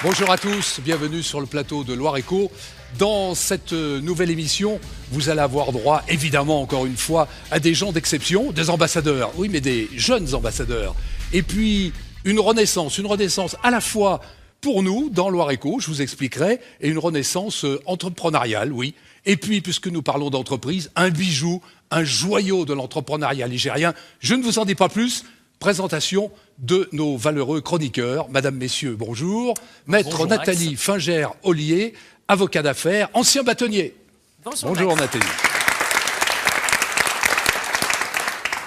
Bonjour à tous, bienvenue sur le plateau de Loire Éco. Dans cette nouvelle émission, vous allez avoir droit, évidemment, encore une fois, à des gens d'exception, des ambassadeurs, oui, mais des jeunes ambassadeurs. Et puis, une renaissance à la fois pour nous, dans Loire Éco, je vous expliquerai, et une renaissance entrepreneuriale, oui. Et puis, puisque nous parlons d'entreprise, un bijou, un joyau de l'entrepreneuriat ligérien. Je ne vous en dis pas plus. Présentation de nos valeureux chroniqueurs. Madame, messieurs, bonjour. Maître Bonjour, Nathalie Finger-Ollier, avocat d'affaires, ancien bâtonnier. Bonjour Nathalie.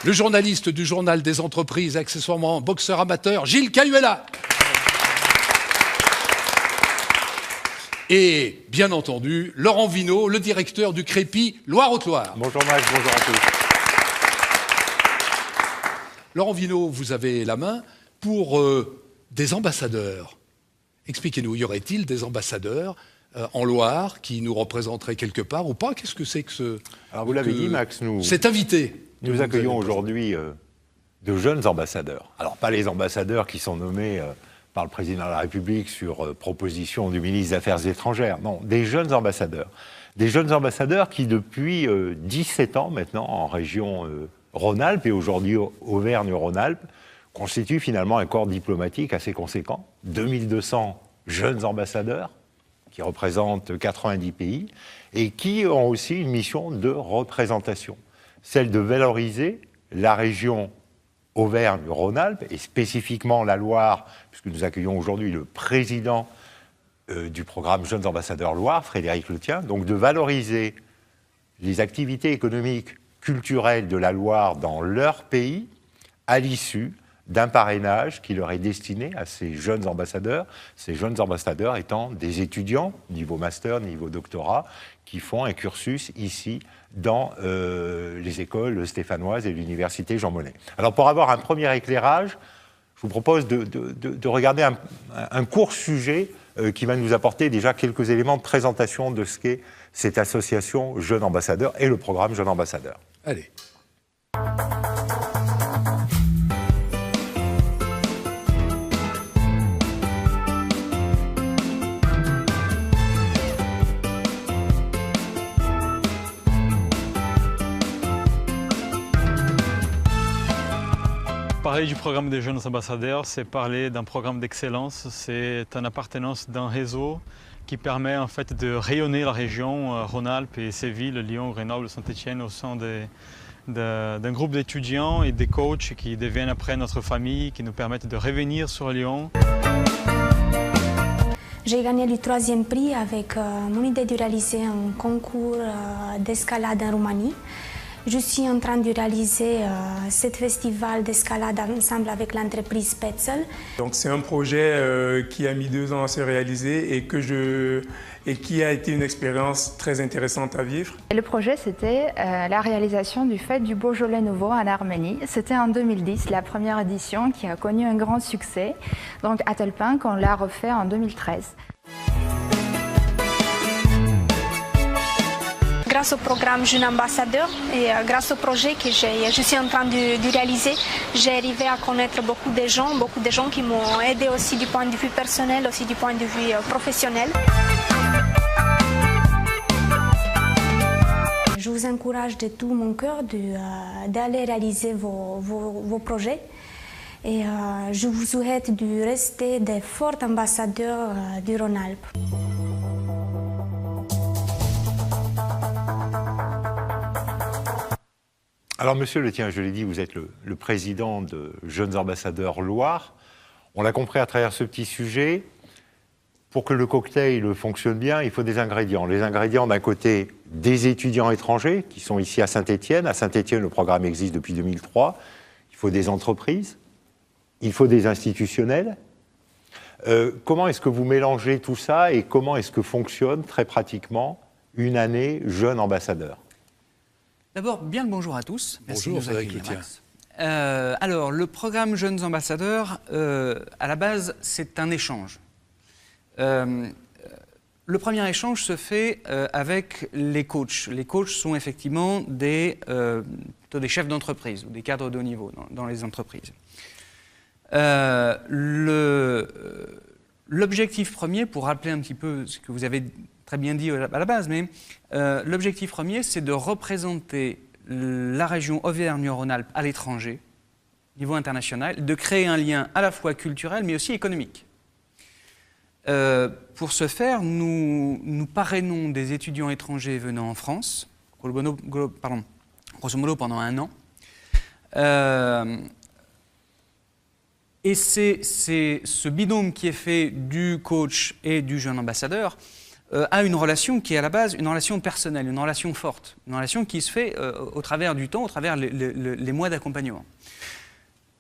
Le journaliste du Journal des entreprises, accessoirement boxeur amateur, Gilles Cayuela. Et, bien entendu, Laurent Vinault, le directeur du Crépi Loire-Haute-Loire. Bonjour Max, bonjour à tous. Laurent Vinault, vous avez la main pour des ambassadeurs. Expliquez-nous, y aurait-il des ambassadeurs en Loire qui nous représenteraient quelque part ou pas? Qu'est-ce que c'est que ce... Alors vous l'avez dit Max, cet invité. Nous accueillons aujourd'hui de jeunes ambassadeurs. Alors pas les ambassadeurs qui sont nommés par le président de la République sur proposition du ministre des Affaires étrangères. Non, des jeunes ambassadeurs. Des jeunes ambassadeurs qui depuis 17 ans maintenant en région Rhône-Alpes et aujourd'hui Auvergne-Rhône-Alpes constituent finalement un corps diplomatique assez conséquent. 2200 jeunes ambassadeurs qui représentent 90 pays et qui ont aussi une mission de représentation, celle de valoriser la région Auvergne-Rhône-Alpes et spécifiquement la Loire, puisque nous accueillons aujourd'hui le président du programme Jeunes Ambassadeurs Loire, Frédéric Letien, donc de valoriser les activités économiques culturelles de la Loire dans leur pays à l'issue d'un parrainage qui leur est destiné à ces jeunes ambassadeurs étant des étudiants, niveau master, niveau doctorat, qui font un cursus ici dans les écoles stéphanoises et l'université Jean Monnet. Alors pour avoir un premier éclairage, je vous propose de regarder un court sujet qui va nous apporter déjà quelques éléments de présentation de ce qu'est cette association Jeunes Ambassadeurs et le programme Jeunes Ambassadeurs. Allez. Parler du programme des jeunes ambassadeurs, c'est parler d'un programme d'excellence, c'est une appartenance d'un réseau qui permet en fait de rayonner la région Rhône-Alpes et ses villes, Lyon, Grenoble, Saint-Étienne, au sein d'un groupe d'étudiants et des coachs qui deviennent après notre famille, qui nous permettent de revenir sur Lyon. J'ai gagné le 3e prix avec mon idée de réaliser un concours d'escalade en Roumanie. Je suis en train de réaliser ce festival d'escalade ensemble avec l'entreprise Petzl. Donc c'est un projet qui a mis 2 ans à se réaliser et qui a été une expérience très intéressante à vivre. Et le projet, c'était la réalisation du Fête du Beaujolais Nouveau en Arménie. C'était en 2010, la première édition qui a connu un grand succès, donc à tel point qu'on l'a refait en 2013. Grâce au programme Jeunes Ambassadeurs et grâce au projet que je suis en train de réaliser, j'ai arrivé à connaître beaucoup de gens qui m'ont aidé aussi du point de vue personnel, aussi du point de vue professionnel. Je vous encourage de tout mon cœur d'aller réaliser vos projets et je vous souhaite de rester des forts ambassadeurs du Rhône-Alpes. Alors, monsieur Letien, je l'ai dit, vous êtes le président de Jeunes Ambassadeurs Loire. On l'a compris à travers ce petit sujet. Pour que le cocktail fonctionne bien, il faut des ingrédients. Les ingrédients, d'un côté, des étudiants étrangers qui sont ici à Saint-Étienne. À Saint-Étienne, le programme existe depuis 2003. Il faut des entreprises. Il faut des institutionnels. Comment est-ce que vous mélangez tout ça et comment est-ce que fonctionne très pratiquement une année jeune ambassadeur? D'abord, bien le bonjour à tous. Merci Bonjour, de nous accueillir, Frédéric Max. Alors, le programme Jeunes Ambassadeurs, à la base, c'est un échange. Le premier échange se fait avec les coachs. Les coachs sont effectivement plutôt des chefs d'entreprise ou des cadres de haut niveau dans les entreprises. Le l'objectif premier, pour rappeler un petit peu ce que vous avez très bien dit à la base, mais l'objectif premier, c'est de représenter la région Auvergne-Rhône-Alpes à l'étranger, au niveau international, de créer un lien à la fois culturel, mais aussi économique. Pour ce faire, nous parrainons des étudiants étrangers venant en France, grosso modo pendant 1 an. Et c'est ce binôme qui est fait du coach et du jeune ambassadeur a une relation qui est à la base une relation personnelle, une relation forte, une relation qui se fait au travers du temps, au travers les mois d'accompagnement.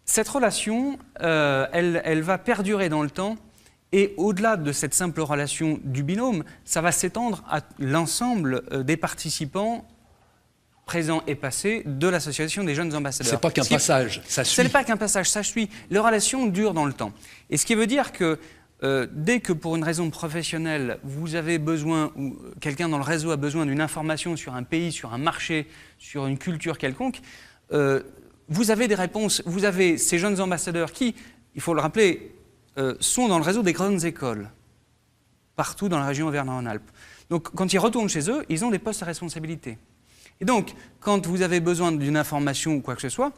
Cette relation, elle va perdurer dans le temps et au-delà de cette simple relation du binôme, ça va s'étendre à l'ensemble des participants présents et passés de l'association des jeunes ambassadeurs. C'est pas qu'un passage, ça suit. Ce n'est pas qu'un passage, ça suit. La relation dure dans le temps. Et ce qui veut dire que dès que pour une raison professionnelle, vous avez besoin, ou quelqu'un dans le réseau a besoin d'une information sur un pays, sur un marché, sur une culture quelconque, vous avez des réponses, vous avez ces jeunes ambassadeurs qui, il faut le rappeler, sont dans le réseau des grandes écoles, partout dans la région Auvergne-Rhône-Alpes. Donc quand ils retournent chez eux, ils ont des postes à responsabilité. Et donc, quand vous avez besoin d'une information ou quoi que ce soit,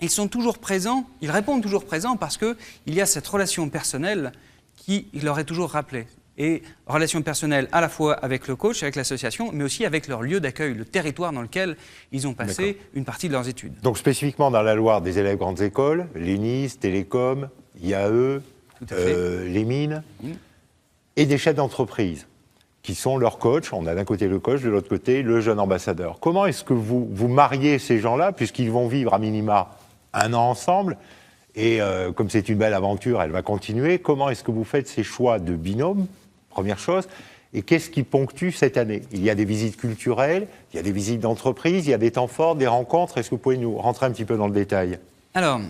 ils sont toujours présents, ils répondent toujours présents parce qu'il y a cette relation personnelle qui leur est toujours rappelée. Et relation personnelle à la fois avec le coach, avec l'association, mais aussi avec leur lieu d'accueil, le territoire dans lequel ils ont passé une partie de leurs études. Donc spécifiquement dans la Loire, des élèves grandes écoles, l'ENIS, Télécom, IAE, les mines, et des chefs d'entreprise qui sont leurs coachs. On a d'un côté le coach, de l'autre côté le jeune ambassadeur. Comment est-ce que vous mariez ces gens-là, puisqu'ils vont vivre à minima 1 an ensemble, et comme c'est une belle aventure, elle va continuer, comment est-ce que vous faites ces choix de binôme, première chose, et qu'est-ce qui ponctue cette année? Il y a des visites culturelles, il y a des visites d'entreprise, il y a des temps forts, des rencontres. Est-ce que vous pouvez nous rentrer un petit peu dans le détail? Alors,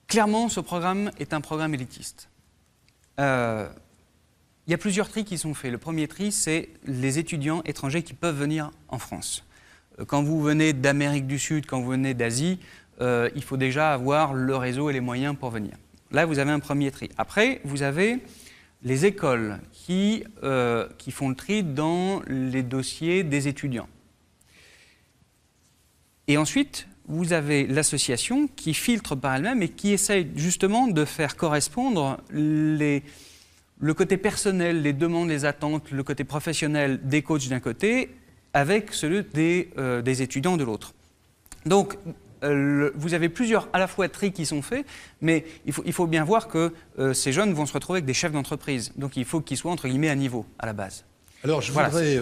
clairement, ce programme est un programme élitiste. Il y a plusieurs tris qui sont faits. Le premier tri, c'est les étudiants étrangers qui peuvent venir en France. Quand vous venez d'Amérique du Sud, quand vous venez d'Asie, il faut déjà avoir le réseau et les moyens pour venir. Là, vous avez un premier tri. Après, vous avez les écoles qui font le tri dans les dossiers des étudiants. Et ensuite, vous avez l'association qui filtre par elle-même et qui essaye justement de faire correspondre le côté personnel, les demandes, les attentes, le côté professionnel des coachs d'un côté avec celui des étudiants de l'autre. Donc, vous avez plusieurs à la fois tri qui sont faits, mais il faut bien voir que ces jeunes vont se retrouver avec des chefs d'entreprise. Donc, il faut qu'ils soient entre guillemets à niveau à la base. Alors, je voudrais,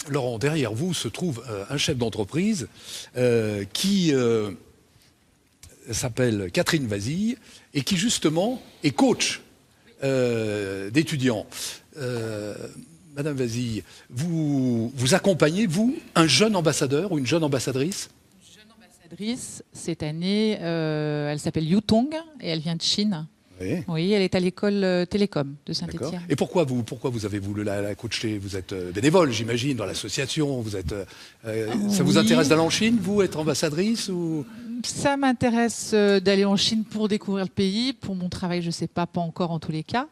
Laurent, derrière vous se trouve un chef d'entreprise qui s'appelle Catherine Vasille et qui, justement, est coach d'étudiants. Madame Vasille, vous accompagnez, vous, un jeune ambassadeur ou une jeune ambassadrice? Une jeune ambassadrice, cette année, elle s'appelle Yu Tong et elle vient de Chine. Oui. Oui, elle est à l'école Télécom de Saint-Étienne. Et pourquoi vous avez voulu la coacher? Vous êtes bénévole, j'imagine, dans l'association. Ça vous intéresse d'aller en Chine, vous, être ambassadrice ou... Ça m'intéresse d'aller en Chine pour découvrir le pays. Pour mon travail, je ne sais pas encore en tous les cas.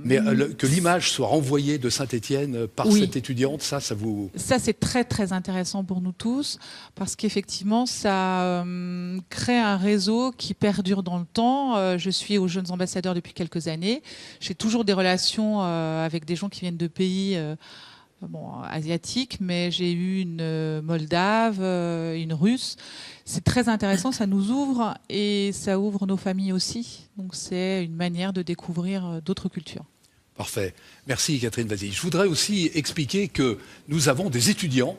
Mais que l'image soit renvoyée de Saint-Étienne par cette étudiante, ça vous... Ça, c'est très, très intéressant pour nous tous, parce qu'effectivement, ça crée un réseau qui perdure dans le temps. Je suis aux Jeunes Ambassadeurs depuis quelques années. J'ai toujours des relations avec des gens qui viennent de pays asiatiques, mais j'ai eu une Moldave, une Russe. C'est très intéressant, ça nous ouvre et ça ouvre nos familles aussi. Donc c'est une manière de découvrir d'autres cultures. Parfait. Merci Catherine Vasille. Je voudrais aussi expliquer que nous avons des étudiants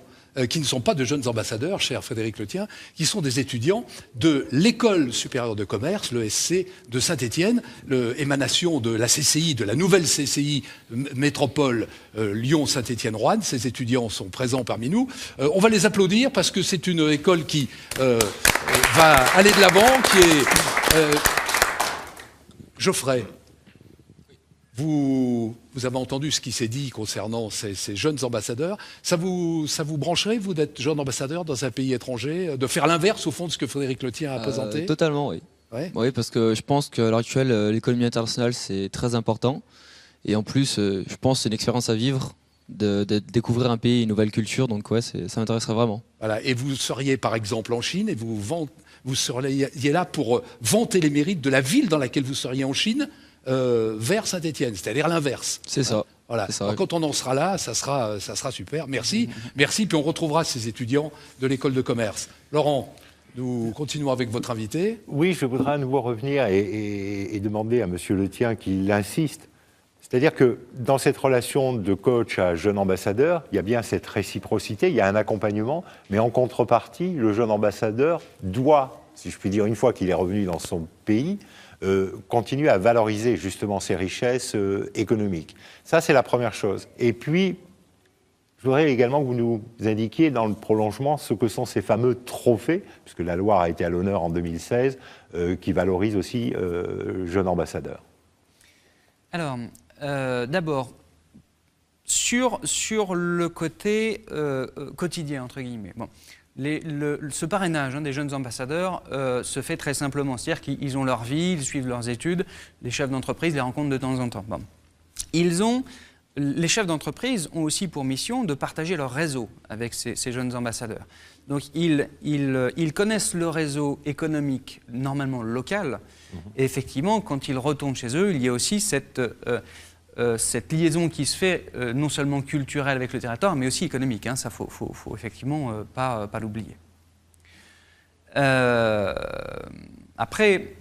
qui ne sont pas de jeunes ambassadeurs, cher Frédéric Letien, qui sont des étudiants de l'École supérieure de commerce, l'ESC de Saint-Étienne, émanation de la CCI, de la nouvelle CCI métropole Lyon-Saint-Étienne-Roanne. Ces étudiants sont présents parmi nous. On va les applaudir parce que c'est une école qui va aller de l'avant, qui est... Geoffrey, vous avez entendu ce qui s'est dit concernant ces jeunes ambassadeurs. Ça vous brancherait, vous, d'être jeune ambassadeur dans un pays étranger, de faire l'inverse, au fond, de ce que Frédéric Letien a présenté? Totalement, oui. Ouais. Oui, parce que je pense qu'à l'heure actuelle, l'économie internationale, c'est très important. Et en plus, je pense que c'est une expérience à vivre, de découvrir un pays, une nouvelle culture. Donc ouais, ça m'intéresserait vraiment. Voilà. Et vous seriez par exemple en Chine et vous seriez là pour vanter les mérites de la ville dans laquelle vous seriez en Chine vers Saint-Étienne, c'est-à-dire l'inverse. C'est ça. Voilà. Ça. Alors, quand on en sera là, ça sera super. Merci. Merci. Puis on retrouvera ces étudiants de l'école de commerce. Laurent, nous continuons avec votre invité. Oui, je voudrais à nouveau revenir et demander à M. Letien qu'il insiste. C'est-à-dire que dans cette relation de coach à jeune ambassadeur, il y a bien cette réciprocité, il y a un accompagnement, mais en contrepartie, le jeune ambassadeur doit, si je puis dire, une fois qu'il est revenu dans son pays, continuer à valoriser justement ses richesses économiques. Ça, c'est la première chose. Et puis, je voudrais également que vous nous indiquiez dans le prolongement ce que sont ces fameux trophées, puisque la Loire a été à l'honneur en 2016, qui valorisent aussi jeune ambassadeur. Alors, d'abord, sur le côté quotidien, entre guillemets. Bon, ce parrainage des jeunes ambassadeurs se fait très simplement. C'est-à-dire qu'ils ont leur vie, ils suivent leurs études, les chefs d'entreprise les rencontrent de temps en temps. Bon. Les chefs d'entreprise ont aussi pour mission de partager leur réseau avec ces jeunes ambassadeurs. Donc, ils connaissent le réseau économique, normalement local. Et effectivement, quand ils retournent chez eux, il y a aussi cette liaison qui se fait non seulement culturelle avec le territoire, mais aussi économique. Hein, ça, faut effectivement pas l'oublier. Après,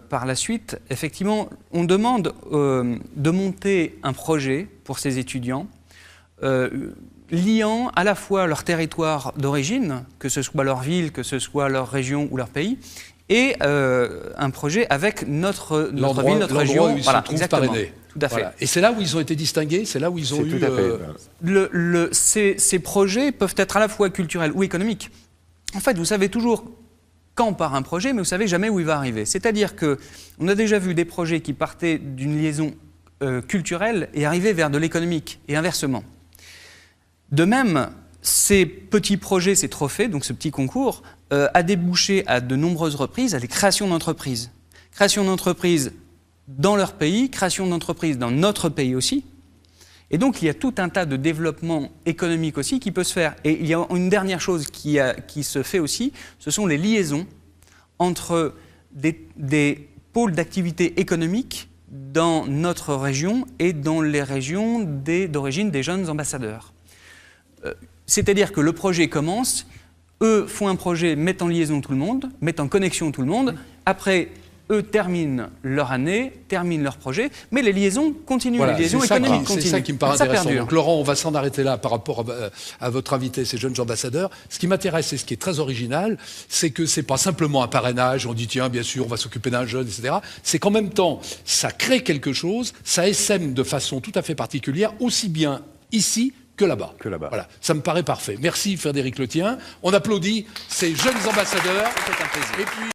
par la suite, effectivement, on demande de monter un projet pour ces étudiants liant à la fois leur territoire d'origine, que ce soit leur ville, que ce soit leur région ou leur pays, et un projet avec notre ville, notre région. Où ils se trouvent parrainés. Tout à fait. Voilà. Et c'est là où ils ont été distingués, c'est là où ils ont eu... Tout à fait. Ces projets peuvent être à la fois culturels ou économiques. En fait, vous savez toujours quand part un projet, mais vous savez jamais où il va arriver. C'est-à-dire qu'on a déjà vu des projets qui partaient d'une liaison culturelle et arrivaient vers de l'économique, et inversement. De même, ces petits projets, ces trophées, donc ce petit concours, a débouché à de nombreuses reprises à des créations d'entreprises. Création d'entreprises dans leur pays, création d'entreprises dans notre pays aussi. Et donc, il y a tout un tas de développement économique aussi qui peut se faire. Et il y a une dernière chose qui se fait aussi, ce sont les liaisons entre des pôles d'activité économique dans notre région et dans les régions d'origine des jeunes ambassadeurs. C'est-à-dire que le projet commence, eux font un projet, mettent en liaison tout le monde, mettent en connexion tout le monde, après eux terminent leur année, terminent leur projet, mais les liaisons continuent, voilà, les liaisons économiques continuent. C'est ça qui me paraît intéressant. Donc Laurent, on va s'en arrêter là par rapport à votre invité, ces jeunes ambassadeurs. Ce qui m'intéresse et ce qui est très original, c'est que c'est pas simplement un parrainage, on dit tiens, bien sûr, on va s'occuper d'un jeune, etc. C'est qu'en même temps, ça crée quelque chose, ça essaime de façon tout à fait particulière, aussi bien ici que là-bas. Voilà, ça me paraît parfait. Merci Frédéric Letien. On applaudit ces jeunes ambassadeurs. C'était un plaisir. Et puis,